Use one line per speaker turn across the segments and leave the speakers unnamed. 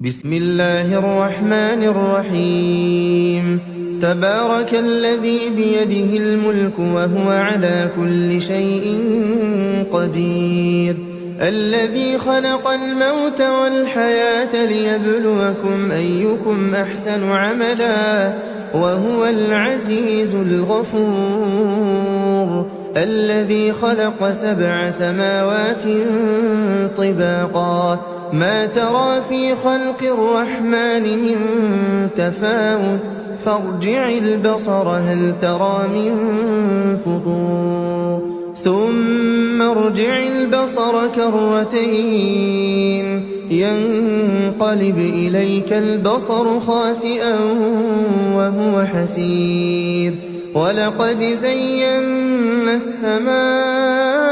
بسم الله الرحمن الرحيم تبارك الذي بيده الملك وهو على كل شيء قدير الذي خلق الموت والحياة ليبلوكم أيكم أحسن عملا وهو العزيز الغفور الذي خلق 7 سماوات طباقا ما ترى في خلق الرحمن من تفاوت فارجع البصر هل ترى من فطور ثم ارجع البصر كرتين ينقلب إليك البصر خاسئا وهو حسير ولقد زينا السماء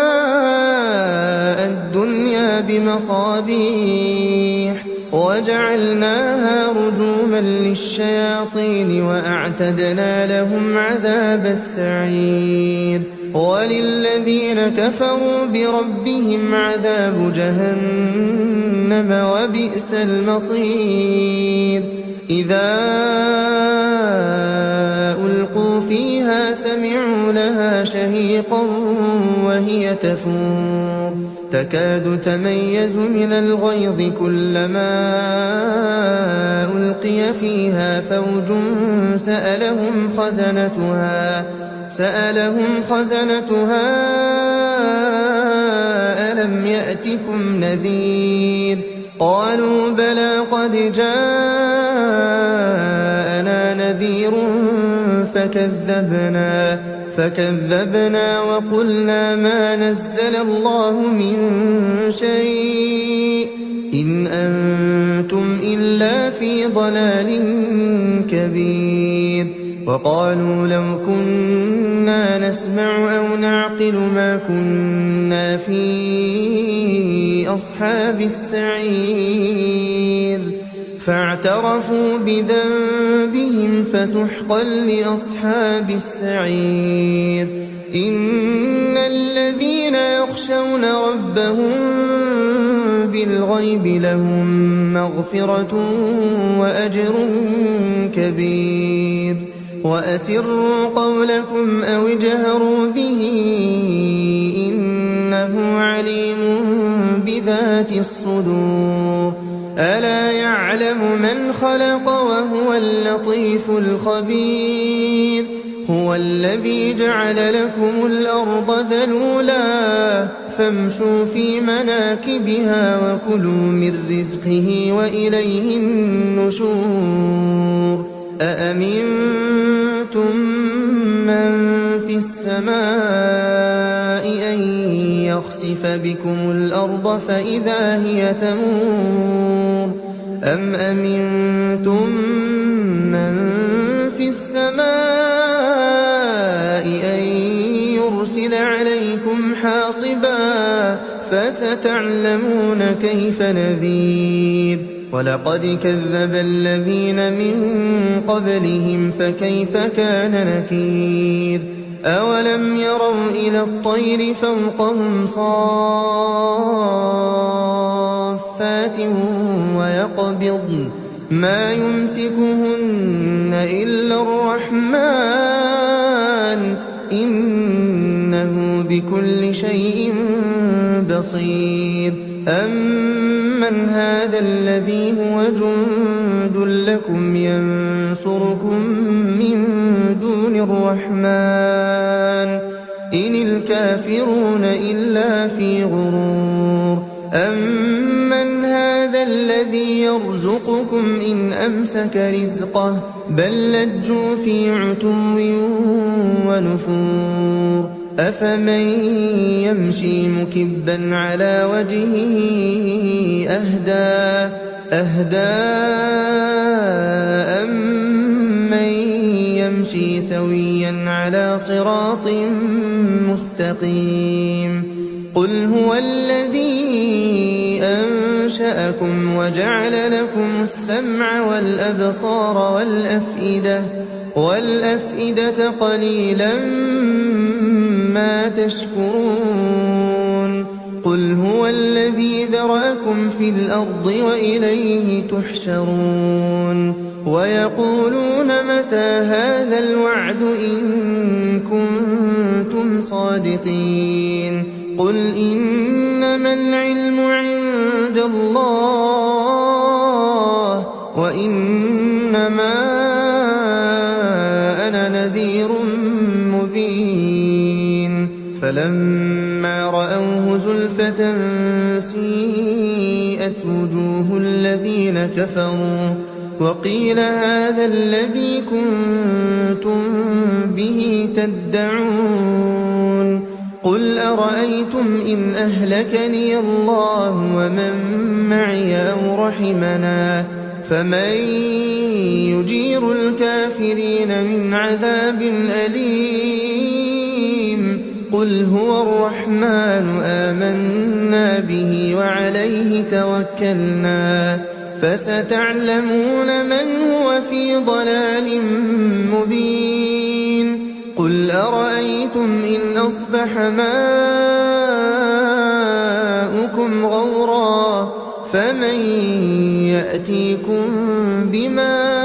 الدنيا بمصابيح وجعلناها رجوما للشياطين وأعتدنا لهم عذاب السعير وللذين كفروا بربهم عذاب جهنم وبئس المصير إذا ألقوا فيها سمعوا لها شهيقا وهي تفور تكاد تميز من الغيظ كلما ألقي فيها فوج سألهم خزنتها ألم يأتكم نذير قالوا بلى قد جاءنا نذير فكذبنا وقلنا ما نزل الله من شيء إن أنتم إلا في ضلال كبير وقالوا لو كنا نسمع أو نعقل ما كنا في أصحاب السعير فاعترفوا بذنبهم فسحقا لأصحاب السعير إن الذين يخشون ربهم بالغيب لهم مغفرة وأجر كبير وأسروا قولكم أو اجهروا به إنه عليم بذات الصدور ألا يعلم من خلق وهو اللطيف الخبير هو الذي جعل لكم الأرض ذلولا فامشوا في مناكبها وكلوا من رزقه وإليه النشور أأمنتم من في السماء أن يخسف بكم الأرض فإذا هي تمور أم أمنتم من في السماء أن يرسل عليكم حاصبا فستعلمون كيف نذير ولقد كذب الذين من قبلهم فكيف كان نكير أولم يروا إلى الطير فوقهم صافات ويقبضن ما يمسكهن إلا الرحمن إنه بكل شيء بصير أمن هذا الذي هو جند لكم ينصركم من دون الرحمن إن الكافرون إلا في غرور أمن هذا الذي يرزقكم إن أمسك رزقه بل لجوا في عتو ونفور أفمن يمشي مكبا على وجهه أهدى أمن يمشي سويا على صراط مستقيم قل هو الذي أنشأكم وجعل لكم السمع والأبصار والأفئدة قليلا ما تشكرون قل هو الذي ذرأكم في الأرض وإليه تحشرون ويقولون متى هذا الوعد إن كنتم صادقين قل إنما العلم عند الله وإنما أنا نذير مبين فلما رأوه زلفة سيئت وجوه الذين كفروا وقيل هذا الذي كنتم به تدعون قل أرأيتم إن أهلكني الله ومن معي أو رحمنا فمن يجير الكافرين من عذاب أليم قل هو الرحمن آمنا به وعليه توكلنا فستعلمون من هو في ضلال مبين قل أرأيتم إن أصبح ماؤكم غورا فمن يأتيكم بماء